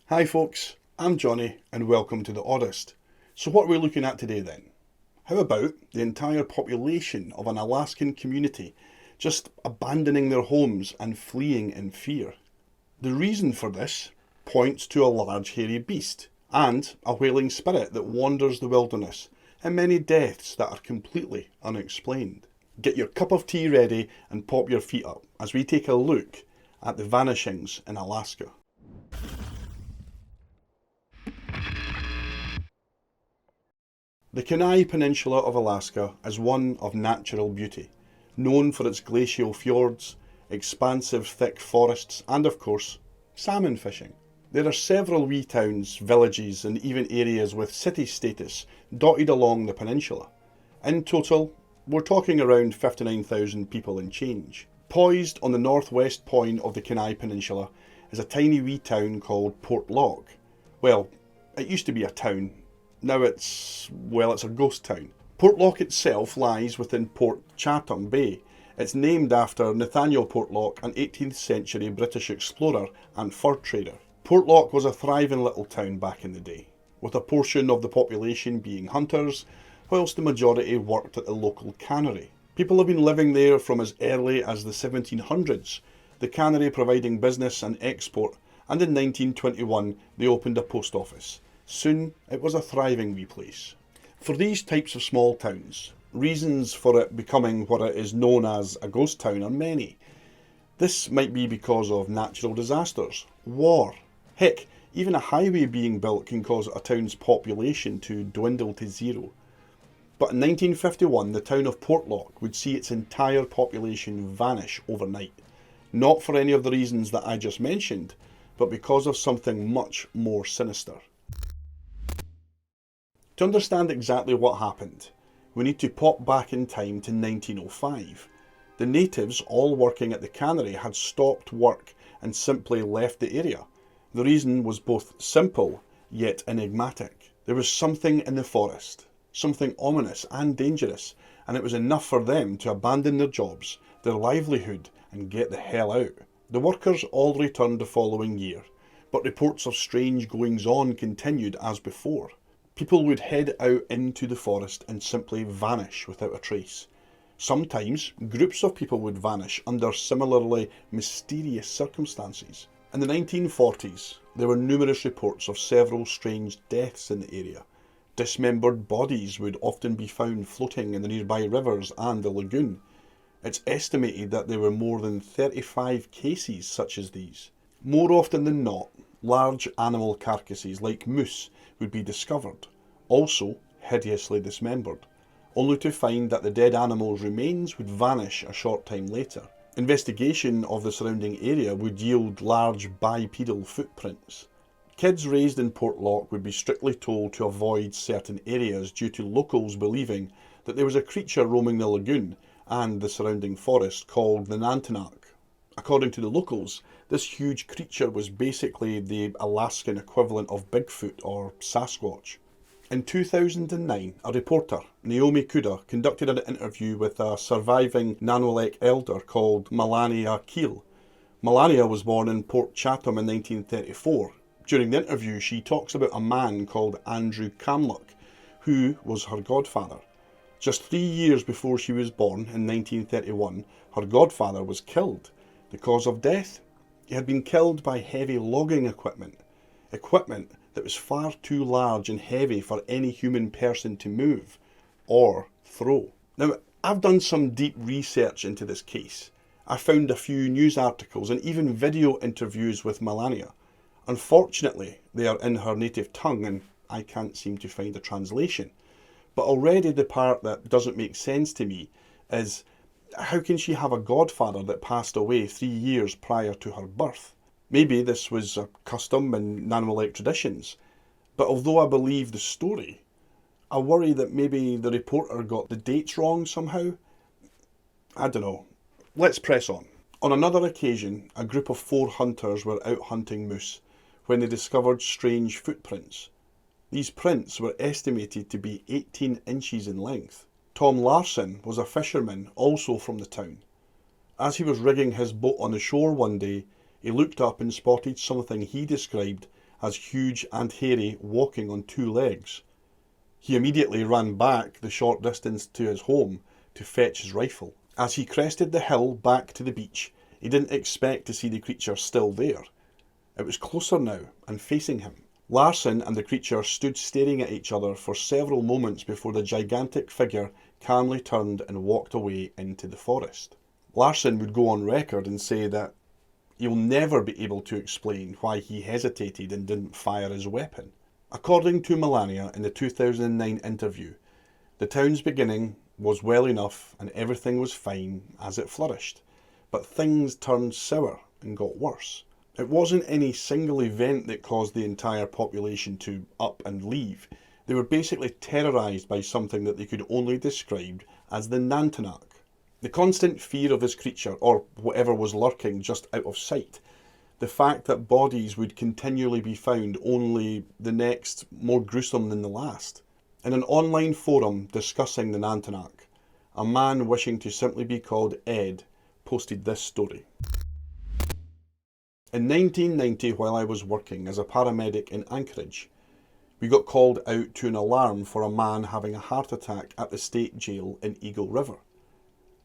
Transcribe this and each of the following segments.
Hi folks, I'm Johnny and welcome to The Oddest. So what are we looking at today then? How about the entire population of an Alaskan community just abandoning their homes and fleeing in fear? The reason for this points to a large hairy beast and a wailing spirit that wanders the wilderness and many deaths that are completely unexplained. Get your cup of tea ready and pop your feet up as we take a look at the Vanishings in Alaska. The Kenai Peninsula of Alaska is one of natural beauty, known for its glacial fjords, expansive thick forests and, of course, salmon fishing. There are several wee towns, villages and even areas with city status dotted along the peninsula. In total, we're talking around 59,000 people and change. Poised on the northwest point of the Kenai Peninsula is a tiny wee town called Portlock. Well, it used to be a town. Now it's a ghost town. Portlock itself lies within Port Chatham Bay. It's named after Nathaniel Portlock, an 18th century British explorer and fur trader. Portlock was a thriving little town back in the day, with a portion of the population being hunters, whilst the majority worked at the local cannery. People have been living there from as early as the 1700s, the cannery providing business and export, and in 1921 they opened a post office. Soon it was a thriving wee place. For these types of small towns, reasons for it becoming what it is known as a ghost town are many. This might be because of natural disasters, war. Heck, even a highway being built can cause a town's population to dwindle to zero. But in 1951, the town of Portlock would see its entire population vanish overnight. Not for any of the reasons that I just mentioned, but because of something much more sinister. To understand exactly what happened, we need to pop back in time to 1905. The natives all working at the cannery had stopped work and simply left the area. The reason was both simple yet enigmatic. There was something in the forest, something ominous and dangerous, and it was enough for them to abandon their jobs, their livelihood, and get the hell out. The workers all returned the following year, but reports of strange goings-on continued as before. People would head out into the forest and simply vanish without a trace. Sometimes groups of people would vanish under similarly mysterious circumstances. In the 1940s, there were numerous reports of several strange deaths in the area. Dismembered bodies would often be found floating in the nearby rivers and the lagoon. It's estimated that there were more than 35 cases such as these. More often than not, large animal carcasses like moose would be discovered, also hideously dismembered, only to find that the dead animal's remains would vanish a short time later. Investigation of the surrounding area would yield large bipedal footprints. Kids raised in Portlock would be strictly told to avoid certain areas due to locals believing that there was a creature roaming the lagoon and the surrounding forest called the Antonak. According to the locals, this huge creature was basically the Alaskan equivalent of Bigfoot or Sasquatch. In 2009, a reporter, Naomi Kuda, conducted an interview with a surviving Nanoelec elder called Melania Keel. Melania was born in Port Chatham in 1934. During the interview, she talks about a man called Andrew Camlock, who was her godfather. Just 3 years before she was born, in 1931, her godfather was killed. The cause of death? He had been killed by heavy logging equipment that was far too large and heavy for any human person to move or throw. Now, I've done some deep research into this case. I found a few news articles and even video interviews with Melania. Unfortunately, they are in her native tongue and I can't seem to find a translation. But already the part that doesn't make sense to me is, how can she have a godfather that passed away 3 years prior to her birth? Maybe this was a custom in Nanoelec traditions, but although I believe the story, I worry that maybe the reporter got the dates wrong somehow. I don't know. Let's press on. On another occasion, a group of 4 hunters were out hunting moose when they discovered strange footprints. These prints were estimated to be 18 inches in length. Tom Larson was a fisherman, also from the town. As he was rigging his boat on the shore one day, he looked up and spotted something he described as huge and hairy, walking on two legs. He immediately ran back the short distance to his home to fetch his rifle. As he crested the hill back to the beach, he didn't expect to see the creature still there. It was closer now and facing him. Larsen and the creature stood staring at each other for several moments before the gigantic figure calmly turned and walked away into the forest. Larsen would go on record and say that he'll never be able to explain why he hesitated and didn't fire his weapon. According to Melania in the 2009 interview, the town's beginning was well enough and everything was fine as it flourished, but things turned sour and got worse. It wasn't any single event that caused the entire population to up and leave. They were basically terrorised by something that they could only describe as the Antonak. The constant fear of this creature, or whatever was lurking just out of sight, the fact that bodies would continually be found, only the next more gruesome than the last. In an online forum discussing the Antonak, a man wishing to simply be called Ed posted this story. In 1990, while I was working as a paramedic in Anchorage, we got called out to an alarm for a man having a heart attack at the state jail in Eagle River.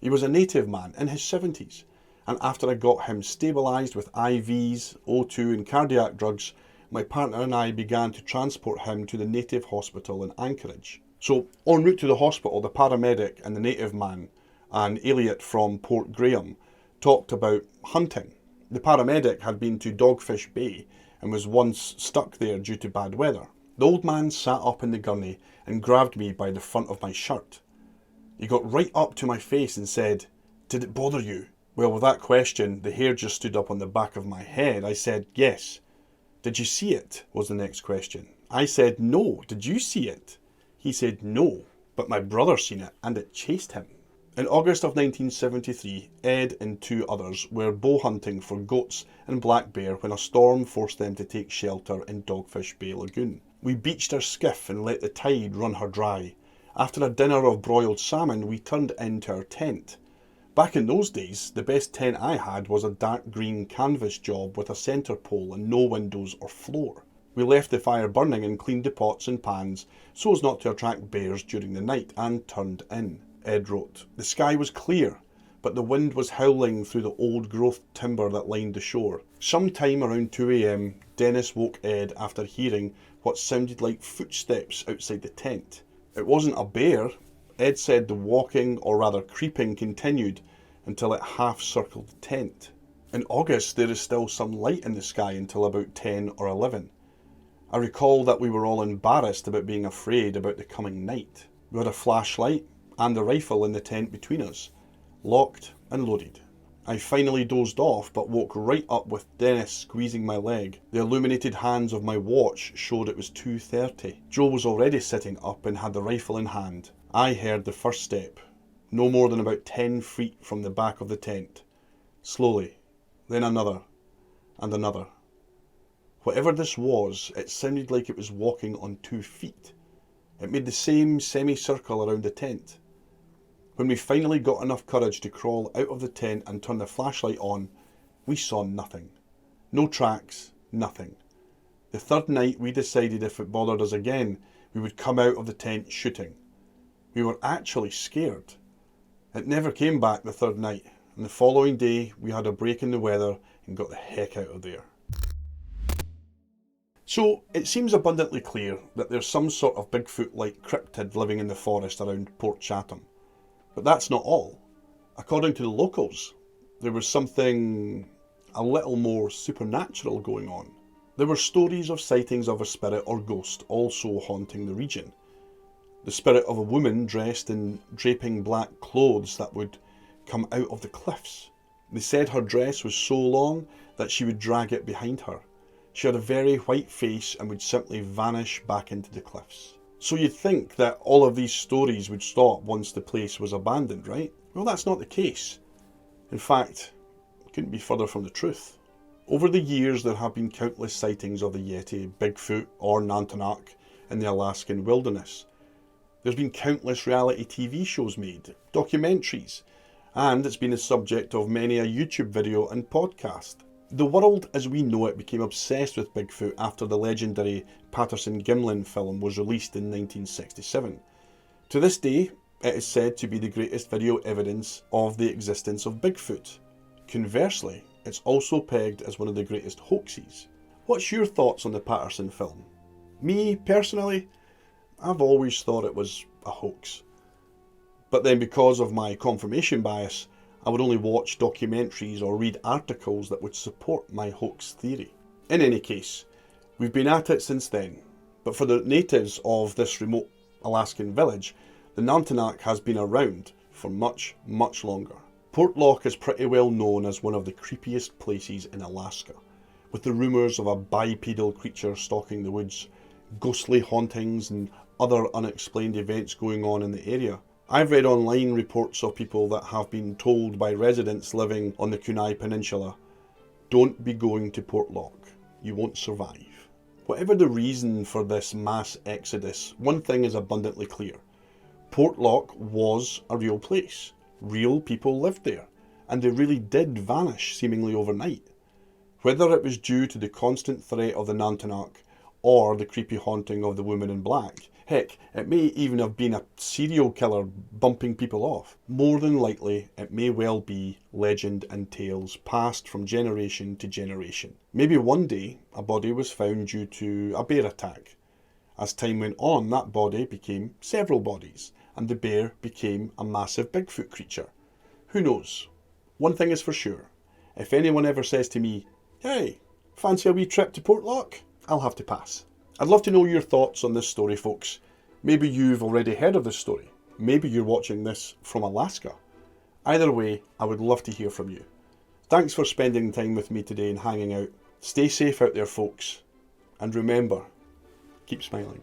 He was a native man in his 70s, and after I got him stabilised with IVs, O2 and cardiac drugs, my partner and I began to transport him to the native hospital in Anchorage. So, en route to the hospital, the paramedic and the native man, and Elliot from Port Graham, talked about hunting. The paramedic had been to Dogfish Bay and was once stuck there due to bad weather. The old man sat up in the gurney and grabbed me by the front of my shirt. He got right up to my face and said, "Did it bother you?" Well, with that question, the hair just stood up on the back of my head. I said, "Yes." "Did you see it?" was the next question. I said, "No. Did you see it?" He said, "No, but my brother seen it and it chased him." In August of 1973, Ed and two others were bow hunting for goats and black bear when a storm forced them to take shelter in Dogfish Bay Lagoon. We beached our skiff and let the tide run her dry. After a dinner of broiled salmon, we turned into our tent. Back in those days, the best tent I had was a dark green canvas job with a centre pole and no windows or floor. We left the fire burning and cleaned the pots and pans so as not to attract bears during the night and turned in. Ed wrote, "The sky was clear, but the wind was howling through the old growth timber that lined the shore. Sometime around 2 a.m, Dennis woke Ed after hearing what sounded like footsteps outside the tent. It wasn't a bear. Ed said the walking, or rather creeping, continued until it half-circled the tent. In August, there is still some light in the sky until about 10 or 11. I recall that we were all embarrassed about being afraid about the coming night. We had a flashlight and a rifle in the tent between us, locked and loaded. I finally dozed off, but woke right up with Dennis squeezing my leg. The illuminated hands of my watch showed it was 2:30. Joe was already sitting up and had the rifle in hand. I heard the first step, no more than about 10 feet from the back of the tent. Slowly, then another, and another. Whatever this was, it sounded like it was walking on 2 feet. It made the same semicircle around the tent. When we finally got enough courage to crawl out of the tent and turn the flashlight on, we saw nothing. No tracks, nothing. The third night we decided if it bothered us again, we would come out of the tent shooting. We were actually scared. It never came back the third night, and the following day we had a break in the weather and got the heck out of there. So, it seems abundantly clear that there's some sort of Bigfoot-like cryptid living in the forest around Port Chatham. But that's not all. According to the locals, there was something a little more supernatural going on. There were stories of sightings of a spirit or ghost also haunting the region. The spirit of a woman dressed in draping black clothes that would come out of the cliffs. They said her dress was so long that she would drag it behind her. She had a very white face and would simply vanish back into the cliffs. So you'd think that all of these stories would stop once the place was abandoned, right? Well, that's not the case. In fact, it couldn't be further from the truth. Over the years, there have been countless sightings of the Yeti, Bigfoot, or Antonak in the Alaskan wilderness. There's been countless reality TV shows made, documentaries, and it's been the subject of many a YouTube video and podcast. The world as we know it became obsessed with Bigfoot after the legendary Patterson-Gimlin film was released in 1967. To this day, it is said to be the greatest video evidence of the existence of Bigfoot. Conversely, it's also pegged as one of the greatest hoaxes. What's your thoughts on the Patterson film? Me, personally, I've always thought it was a hoax. But then because of my confirmation bias, I would only watch documentaries or read articles that would support my hoax theory. In any case, we've been at it since then, but for the natives of this remote Alaskan village, the Antonak has been around for much, much longer. Portlock is pretty well known as one of the creepiest places in Alaska, with the rumours of a bipedal creature stalking the woods, ghostly hauntings and other unexplained events going on in the area. I've read online reports of people that have been told by residents living on the Kenai Peninsula, don't be going to Portlock, you won't survive. Whatever the reason for this mass exodus, one thing is abundantly clear. Portlock was a real place. Real people lived there, and they really did vanish seemingly overnight. Whether it was due to the constant threat of the Antonak or the creepy haunting of the woman in black, heck, it may even have been a serial killer bumping people off. More than likely, it may well be legend and tales passed from generation to generation. Maybe one day, a body was found due to a bear attack. As time went on, that body became several bodies, and the bear became a massive Bigfoot creature. Who knows? One thing is for sure, if anyone ever says to me, hey, fancy a wee trip to Portlock? I'll have to pass. I'd love to know your thoughts on this story, folks. Maybe you've already heard of this story. Maybe you're watching this from Alaska. Either way, I would love to hear from you. Thanks for spending time with me today and hanging out. Stay safe out there, folks. And remember, keep smiling.